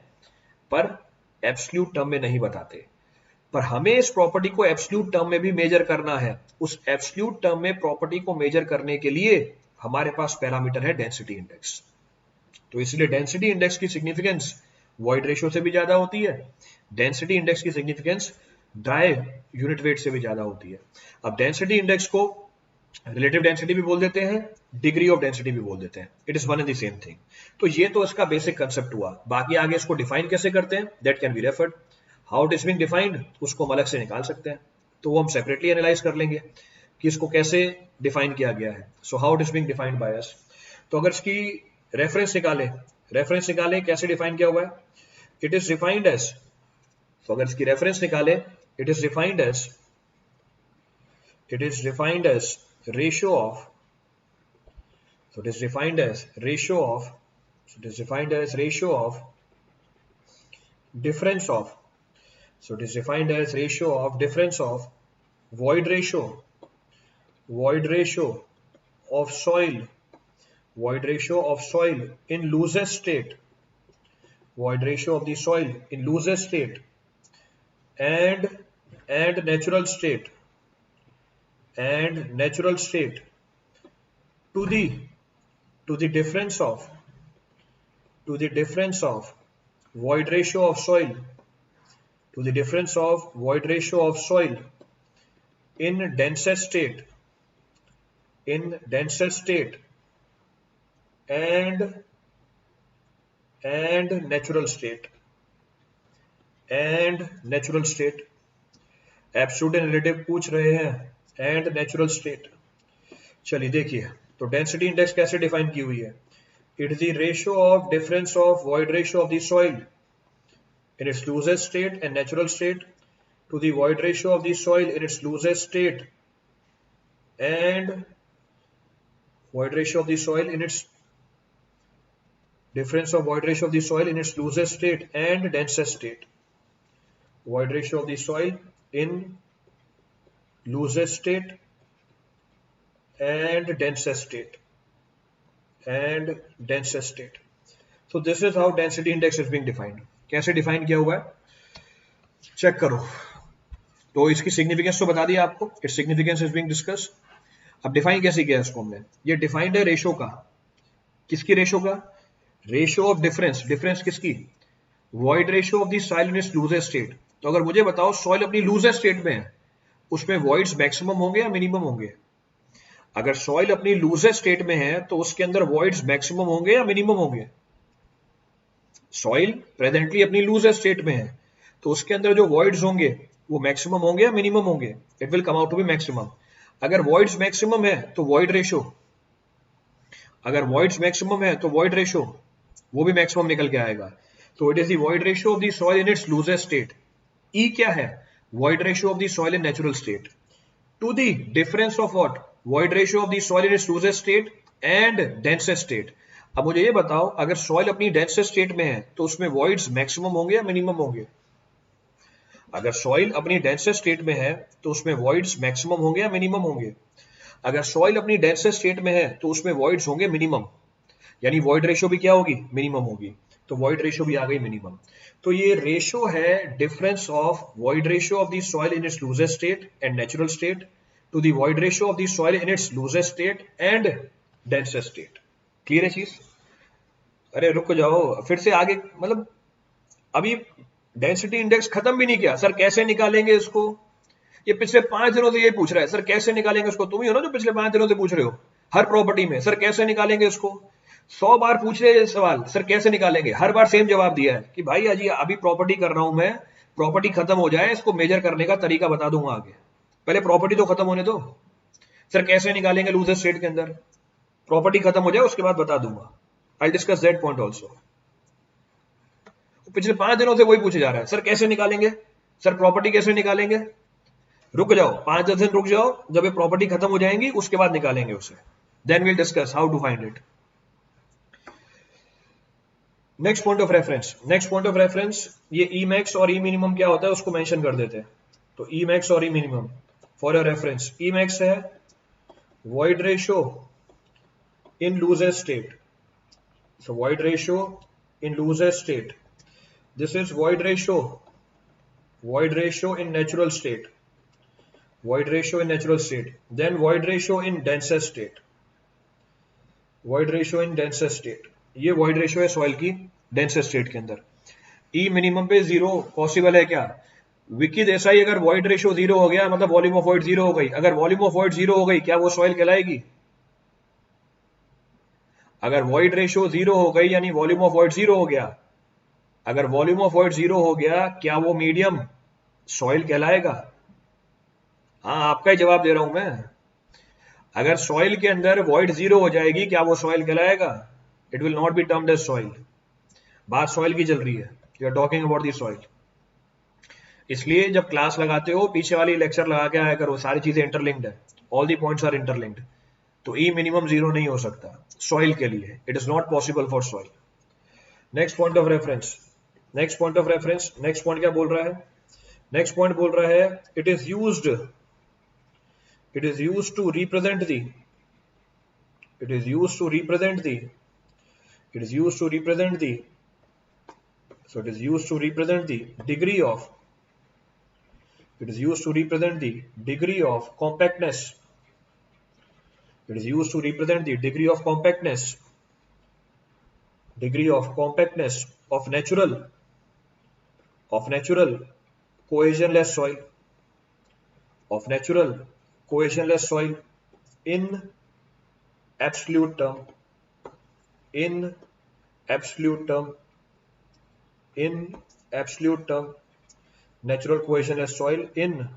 पर एब्सोल्यूट टर्म में नहीं बताते। पर हमें इस प्रॉपर्टी को एब्सोल्यूट टर्म में भी मेजर करना है। उस एब्सोल्यूट टर्म में प्रॉपर्टी को मेजर करने के लिए हमारे पास पैरामीटर है डेंसिटी इंडेक्स। तो इसलिए डेंसिटी इंडेक्स की सिग्निफिकेंस वॉइड रेशियो से भी ज्यादा होती है, डेंसिटी इंडेक्स की सिग्निफिकेंस ड्राई यूनिट वेट से भी ज्यादा होती है। अब डेंसिटी इंडेक्स को रिलेटिव डेंसिटी भी बोल देते हैं, डिग्री ऑफ डेंसिटी भी बोल देते हैं, it is one and the same thing. तो ये तो इसका बेसिक कंसेप्ट हुआ। बाकी आगे इसको डिफाइन कैसे करते हैं, that can be referred. How it is being defined, उसको हम अलग से निकाल सकते हैं, तो वो हम सेपरेटली एनालाइज कर लेंगे कि इसको कैसे डिफाइन किया गया है। So how it is being defined by us. तो अगर इसकी रेफरेंस निकाले कैसे डिफाइन किया हुआ है, इट इज डिफाइंड एज, तो अगर इसकी रेफरेंस निकाले, it is defined as ratio of, so it is defined as ratio of, difference of, so it is defined as ratio of difference of void ratio of soil, in loosest state, void ratio of the soil in loosest state and natural state to the difference of void ratio of soil to the difference of void ratio of soil in denser state and natural state absolute and relative पूछ रहे हैं and natural state. चलिए देखिए, तो density index कैसे define की हुई है? It is the ratio of difference of void ratio of the soil in its loosest state and natural state to the void ratio of the soil in its loosest state and void ratio of the soil in its difference of void ratio of the soil in its loosest state and densest state. Void ratio of the soil in loosest state and densest state. So this is how density index is being defined. कैसे define किया हुआ है check करो। तो इसकी significance तो बता दिया आपको, its significance is being discuss. अब डिफाइन कैसे किया इसको हमने? ये डिफाइंड है रेशो का। किसकी रेशो का? Ratio of difference. डिफरेंस किसकी? Void ratio of the soil in its loosest state. तो अगर मुझे बताओ सॉइल अपनी लूजेस्ट स्टेट में है, उसमें वॉइड्स मैक्सिमम होंगे या मिनिमम होंगे? अगर सॉइल अपनी लूजेस्ट स्टेट में है तो उसके अंदर वॉइड्स मैक्सिमम होंगे या मिनिमम होंगे? सॉइल प्रेजेंटली अपनी लूजेस्ट स्टेट में है तो उसके अंदर जो वॉइड्स होंगे वो मैक्सिमम होंगे या मिनिमम होंगे? It will come out to be maximum. अगर वॉइड्स मैक्सिमम है तो वॉइड रेशियो, अगर वॉइड्स मैक्सिमम है तो वॉइड रेशियो वो भी मैक्सिमम निकल के आएगा। तो it is the void ratio of the soil in its loosest state. E क्या है? Void ratio of the soil in natural state to the difference of what? Void ratio of the soil in its loosest state and densest state. अब मुझे ये बताओ, अगर soil अपनी densest state में है तो उसमें वॉइड्स मैक्सिमम होंगे या मिनिमम होंगे? अगर सॉइल अपनी डेंसेस्ट स्टेट में है तो उसमें वॉइड्स मैक्सिमम होंगे या मिनिमम होंगे? अगर सॉइल अपनी डेंसेस्ट स्टेट में है तो उसमें वॉइड्स होंगे मिनिमम, यानी वॉइड रेशियो भी क्या होगी? मिनिमम होगी। तो वॉइड रेशियो भी आ गई मिनिमम। तो ये रेशियो है difference of void ratio of the soil in its loosest state and natural state to the void ratio of the soil in its loosest state and densest state. Clear है चीज? अरे रुक जाओ, फिर से आगे, मतलब अभी डेंसिटी इंडेक्स खत्म भी नहीं किया। सर कैसे निकालेंगे इसको? ये पिछले 5 दिनों से ये पूछ रहा है, सर कैसे निकालेंगे इसको? तुम ही हो ना जो पिछले 5 दिनों से पूछ रहे हो हर प्रॉपर्टी में, सर कैसे निकालेंगे इसको? 100 बार पूछ रहे सवाल, सर कैसे निकालेंगे? हर बार सेम जवाब दिया है कि भाई अजी अभी प्रॉपर्टी कर रहा हूं मैं, प्रॉपर्टी खत्म हो जाए, इसको मेजर करने का तरीका बता दूंगा आगे, पहले प्रॉपर्टी तो खत्म होने दो। सर कैसे निकालेंगे लूजर स्टेट के अंदर? प्रॉपर्टी खत्म हो जाए उसके बाद बता दूंगा। I discuss that point also. पिछले 5 दिनों से वही पूछे जा रहा है, सर कैसे निकालेंगे, सर प्रॉपर्टी कैसे निकालेंगे? रुक जाओ, 5-10 दिन रुक जाओ, जब ये प्रॉपर्टी खत्म हो जाएंगी उसके बाद निकालेंगे उसे। Then we'll discuss how to find it. Next point of reference, ये ई मैक्स और ई मिनिमम क्या होता है उसको मेंशन कर देते हैं। तो ई मैक्स और e minimum for your reference, e max है void ratio in loosest state. So void ratio in loosest state, this is void ratio in natural state, then void ratio in densest state, ये void ratio है soil की densest state के अंदर। ई minimum पे 0 possible है क्या? विकी देसाई, अगर void ratio 0 हो गया मतलब वॉल्यूम ऑफ void 0 हो गई। अगर वॉल्यूम ऑफ void 0 हो गई क्या वो सॉइल कहलाएगी? अगर void ratio 0 हो गई यानी वॉल्यूम ऑफ void 0 हो गया, अगर वॉल्यूम ऑफ वॉइड 0 हो गया क्या वो मीडियम सॉइल कहलाएगा? हाँ, आपका ही जवाब दे रहा हूं मैं। अगर सॉइल के अंदर वॉइड 0 हो जाएगी क्या वो सॉइल कहलाएगा? It will not be termed as soil. बात सॉइल की चल रही है, you are talking about the soil. इसलिए जब क्लास लगाते हो पीछे वाली लेक्चर लगा के आया करो, सारी चीजें इंटरलिंक्ड है, all the points are interlinked. तो ई मिनिमम 0 नहीं हो सकता सॉइल के लिए, it is not possible for soil. Next point of reference, next point क्या बोल रहा है? नेक्स्ट पॉइंट बोल रहा है it is used to represent the degree of compactness, of natural cohesionless soil, of natural cohesionless soil in absolute term, in absolute term, in absolute term, natural cohesionless soil in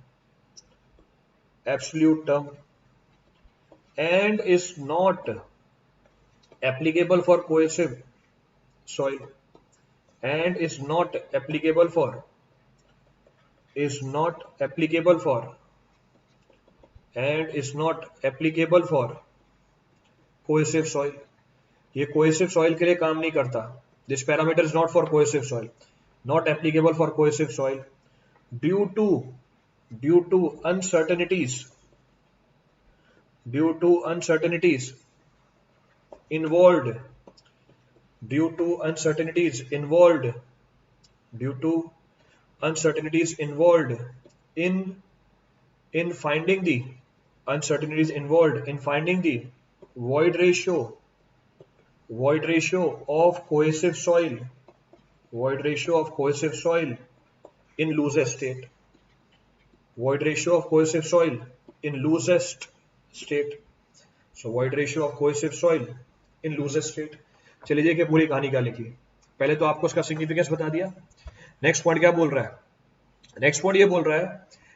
absolute term, and is not applicable for cohesive soil, and is not applicable for, is not applicable for, and is not applicable for cohesive soil. ये cohesive soil के लिए काम नहीं करता. This parameter is not for cohesive soil, not applicable for cohesive soil due to uncertainties, due to uncertainties involved, due to uncertainties involved, due to uncertainties involved in finding the, uncertainties involved in finding the void ratio of cohesive soil, void ratio of cohesive soil in loosest state, void ratio of cohesive soil in loosest state. So void ratio of cohesive soil in loosest state. चलिए देखिए पूरी कहानी क्या लिखी. पहले तो आपको इसका सिग्निफिकेंस बता दिया. नेक्स्ट पॉइंट क्या बोल रहा है? नेक्स्ट पॉइंट ये बोल रहा है,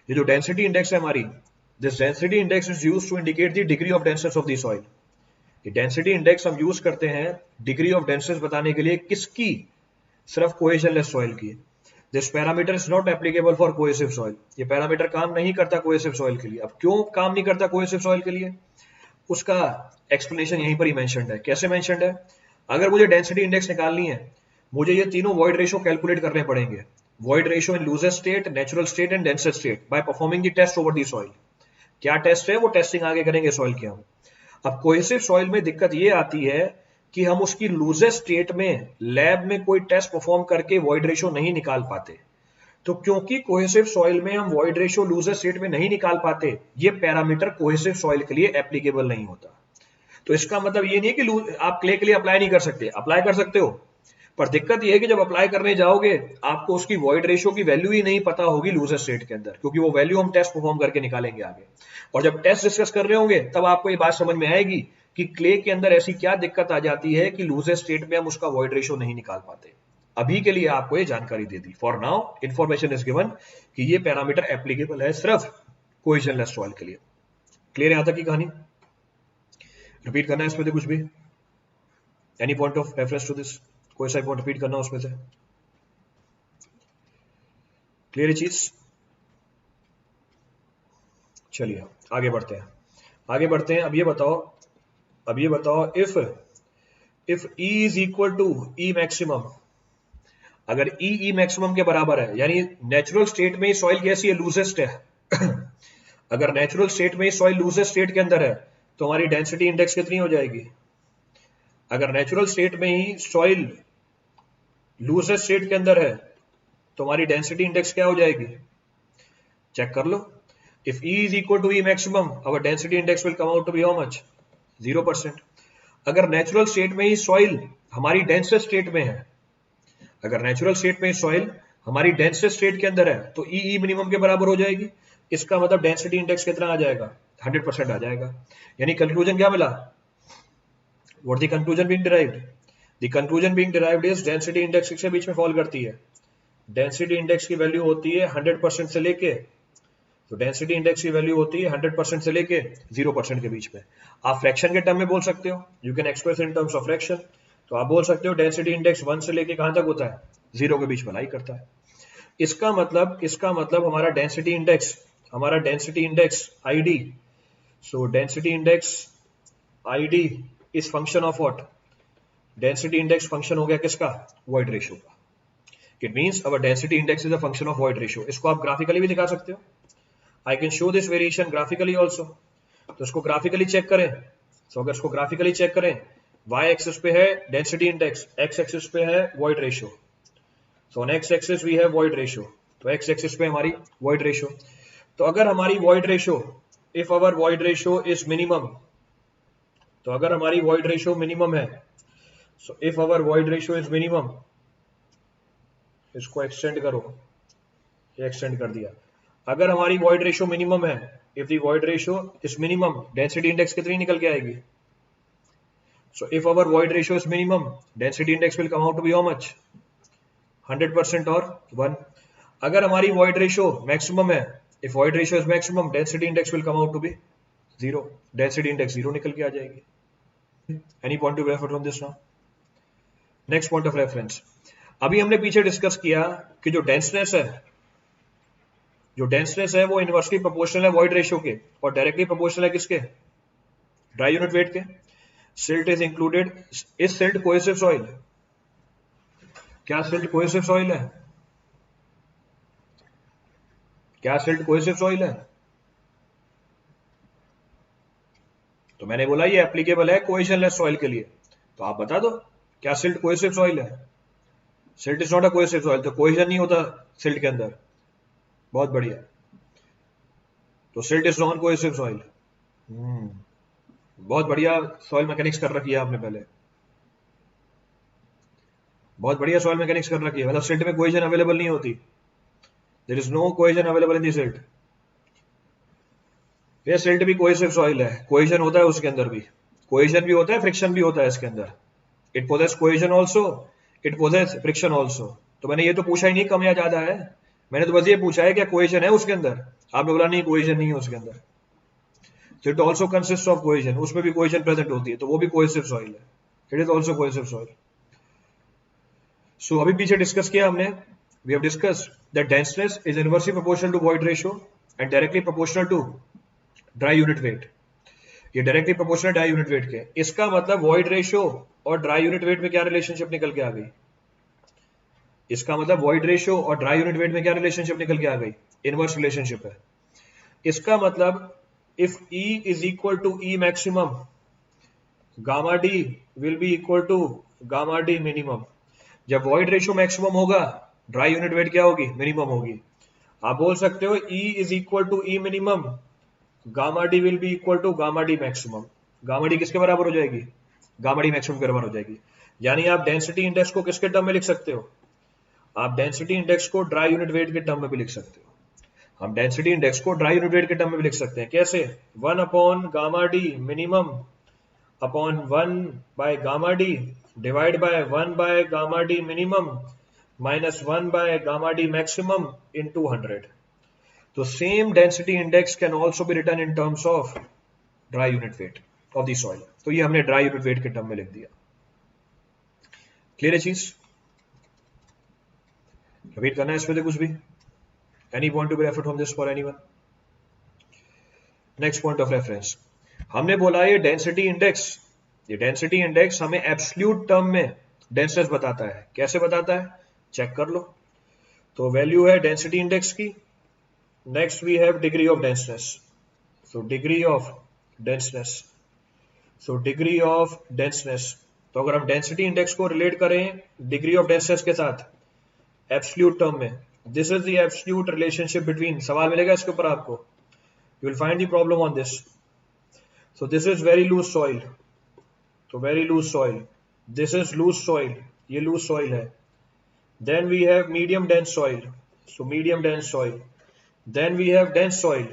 ये जो डेंसिटी इंडेक्स है हमारी, this density index is used to indicate the degree of denseness of the soil. ये डेंसिटी इंडेक्स हम यूज करते हैं डिग्री ऑफ डेंसनेस बताने के लिए. किसकी? सिर्फ कोहेजनलेस सॉइल की. This parameter is not applicable for cohesive soil. ये पैरामीटर काम नहीं करता कोहेसिव सॉइल के लिए. अब क्यों काम नहीं करता कोहेसिव सॉइल के लिए? उसका एक्सप्लेनेशन यहीं पर ही मेंशन्ड है. कैसे मेंशन्ड है? अगर मुझे डेंसिटी इंडेक्स निकालनी है, मुझे ये तीनों वॉइड रेशियो कैलकुलेट करने पड़ेंगे. Void ratio in loosest state, natural state and densest state by performing the test over the soil. क्या टेस्ट है? वो टेस्टिंग आगे करेंगे सॉइल की हम. अब कोहेसिव सॉइल में दिक्कत ये आती है कि हम उसकी लूजेस्ट स्टेट में लैब में कोई टेस्ट परफॉर्म करके वॉइड रेशियो नहीं निकाल पाते. तो क्योंकि कोहेसिव सॉइल में हम वॉइड रेशियो लूजेस्ट स्टेट में नहीं निकाल पाते, ये पैरामीटर कोहेसिव सॉइल के लिए एप्लीकेबल नहीं होता. तो इसका मतलब ये नहीं है कि आप क्ले के लिए अप्लाई नहीं कर सकते, अप्लाई कर सकते हो, पर दिक्कत ये है कि जब अप्लाई करने जाओगे आपको उसकी वॉइड रेशियो की वैल्यू ही नहीं पता होगी लूजेस्ट स्टेट के अंदर, क्योंकि वो वैल्यू हम टेस्ट परफॉर्म करके निकालेंगे आगे. और जब टेस्ट डिस्कस कर रहे होंगे तब आपको ये बात समझ में आएगी कि क्ले के अंदर ऐसी क्या दिक्कत आ जाती है कि लूजेस्ट स्टेट में हम उसका वॉइड रेशियो नहीं निकाल पाते. अभी के लिए आपको ये जानकारी दे दी. For now information is given कि ये पैरामीटर एप्लीकेबल है सिर्फ कोहेजनलेस सॉइल के लिए. क्लियर है यहां तक की कहानी? रिपीट करना है इसमें से कुछ भी? Any point of reference to this? कोई सा पॉइंट रिपीट करना उसमें से? क्लियर चीज? चलिए आगे बढ़ते हैं, आगे बढ़ते हैं. अब ये बताओ if E is equal to E maximum, अगर E मैक्सिमम के बराबर है, यानी नेचुरल स्टेट में सॉइल कैसी है? लूजेस्ट है. अगर नेचुरल स्टेट में सॉइल लूजेस्ट स्टेट के अंदर है तो हमारी डेंसिटी इंडेक्स कितनी हो जाएगी? अगर नेचुरल स्टेट में ही सॉइल लूजेस्ट स्टेट के अंदर है तो हमारी डेंसिटी इंडेक्स क्या हो जाएगी? चेक कर लो. If E is equal to E maximum, our density index will come out to be how much? 0%. अगर नेचुरल स्टेट में ही सॉइल हमारी डेंसेस्ट स्टेट में है, अगर नेचुरल स्टेट में सॉइल हमारी डेंसेस्ट स्टेट के अंदर है तो E मिनिमम के बराबर हो जाएगी. इसका मतलब डेंसिटी इंडेक्स कितना आ जाएगा? 100% आ जाएगा. यानी कंक्लूजन क्या मिला? What the conclusion being derived? The conclusion being derived is density index के बीच में फॉल करती है. डेंसिटी इंडेक्स की वैल्यू होती है 100% से लेके, तो डेंसिटी इंडेक्स की वैल्यू होती है 100% से लेके 0% के बीच में. आप फ्रैक्शन के टर्म में बोल सकते हो, you can express in terms of fraction. तो आप बोल सकते हो डेंसिटी इंडेक्स 1 से लेके कहां तक होता है? 0 के बीच में लाई करता है. इसका मतलब हमारा density index ID, so density index ID is function of what? Density index function हो गया किसका? वॉइड रेशियो का. It means our density index is a function of void ratio. इसको आप ग्राफिकली भी दिखा सकते हो. I can show this variation graphically also. तो इसको ग्राफिकली चेक करें. तो अगर इसको ग्राफिकली चेक करें, y एक्सिस पे है डेंसिटी इंडेक्स, x एक्सिस पे है void ratio. So on x axis we have void ratio, तो x एक्सिस पे हमारी वॉइड रेशियो. तो अगर हमारी void ratio, if our void ratio is minimum, तो अगर हमारी वॉइड रेशियो मिनिमम है, so if our void ratio is minimum, इसको एक्सटेंड करो, ये एक्सटेंड कर दिया। अगर हमारी वॉइड रेशियो मिनिमम है, if the void ratio is minimum, density index कितनी निकल के आएगी? So if our void ratio is minimum, density index will come out to be how much? 100% और 1। अगर हमारी वॉइड रेशियो मैक्सिमम है, if void ratio is maximum, density index will come out to be 0, density index 0 निकल के आ जाएगी। Any point to refer from this now? Next point of reference, अभी हमने पीछे डिस्कस किया कि जो डेंसनेस है वो इनवर्सली प्रोपोर्शनल है वॉइड रेशियो के, और डायरेक्टली प्रोपोर्शनल है किसके? ड्राई यूनिट वेट के। Silt is included, is silt cohesive soil? क्या सिल्ट कोहेसिव सॉइल है? क्या सिल्ट कोहेसिव सॉइल है? तो मैंने बोला ये एप्लीकेबल है कोहेजनलेस सॉइल के लिए, तो आप बता दो क्या सिल्ट कोहेसिव सॉइल है? Silt is not a cohesive soil, तो कोहेजन नहीं होता सिल्ट के अंदर। बहुत बढ़िया, तो silt is non cohesive soil. बहुत बढ़िया सॉइल मैकेनिक्स कर रखी है आपने पहले, बहुत बढ़िया सॉइल मैकेनिक्स कर रखी है। मतलब सिल्ट में कोहेजन अवेलेबल नहीं होती, there is no cohesion available in the silt. ये सिल्ट भी कोहेसिव सॉइल है, कोहेजन होता है उसके अंदर भी, कोहेजन भी होता है, फ्रिक्शन भी होता है इसके अंदर। It possess cohesion also, it possess friction also. तो मैंने ये तो पूछा ही नहीं कम या ज्यादा है, मैंने तो बस ये पूछा है क्या कोहेजन है उसके अंदर। आपने बोला नहीं कोहेजन नहीं है उसके अंदर। So it also consists of cohesion, उसमें भी cohesion present होती है, तो वो भी cohesive soil है। It is also cohesive soil. So अभी पीछे डिस्कस किया हमने, we have discussed that denseness is inversely proportional to void ratio and directly proportional to dry unit weight. ये directly proportional dry unit wait के, इसका मतलब void ratio और dry unit wait में क्या रिलेशनशिप निकल के आ गई? इसका मतलब वॉइड रेशियो और ड्राई यूनिट वेट में क्या रिलेशनशिप निकल के आ गई? इनवर्स रिलेशनशिप है। इसका मतलब इफ E is equal to E maximum, gamma d will be equal to gamma d minimum. जब वॉइड रेशियो मैक्सिमम होगा, ड्राई यूनिट वेट क्या होगी? मिनिमम होगी। आप बोल सकते हो E is equal to E minimum, gamma d will be equal to gamma d maximum. Gamma d किसके बराबर हो जाएगी? गामा डी मैक्सिमम के बराबर हो जाएगी। यानी आप डेंसिटी इंडेक्स को किसके टर्म में लिख सकते हो? आप डेंसिटी इंडेक्स को ड्राई यूनिट वेट के टर्म में भी लिख सकते हो। हम डेंसिटी इंडेक्स को ड्राई यूनिट वेट के टर्म में भी लिख सकते हैं। कैसे? 1 upon gamma d minimum upon 1 by gamma d divide by 1 by gamma d minimum minus 1 by gamma d maximum into 100. So same density index can also be written in terms of dry unit weight of the soil. तो ये हमने dry unit weight के term में लिख दिया। Clear है चीज? Repeat करना है इसमें से कुछ भी? Any point to be refer from this for anyone? Next point of reference, हमने बोला ये डेंसिटी इंडेक्स हमें एब्सोल्यूट टर्म में डेंसनेस बताता है। कैसे बताता है? चेक कर लो। तो वैल्यू है डेंसिटी इंडेक्स की, next we have degree of denseness. So degree of denseness, तो अगर हम डेंसिटी इंडेक्स को रिलेट करें डिग्री ऑफ डेंसनेस के साथ एब्सोल्यूट टर्म में, this is the absolute relationship between, सवाल मिलेगा इसके ऊपर आपको, you will find the problem on this. So this is very loose soil, तो very loose soil, this is loose soil, ये लूज सॉइल है। Then we have medium dense soil, so medium dense soil. Then we have dense soil,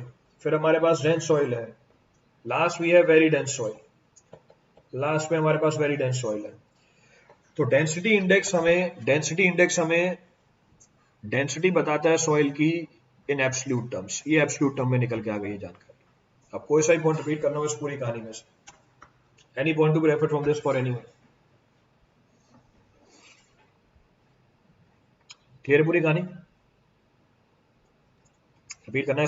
फिर हमारे पास dense soil है। Last we have very dense soil, last में हमारे पास very dense soil है। तो डेंसिटी इंडेक्स हमें डेंसिटी बताता है सॉइल की इन एब्सोल्यूट टर्म्स। ये एब्सोल्यूट टर्म में निकल के आ गई ये जानकारी। अब कोई सा ही पॉइंट रिपीट करना हो इस पूरी कहानी में से, any point to be refer from this for anyone? Clear है पूरी कहानी? रिपीट करना है?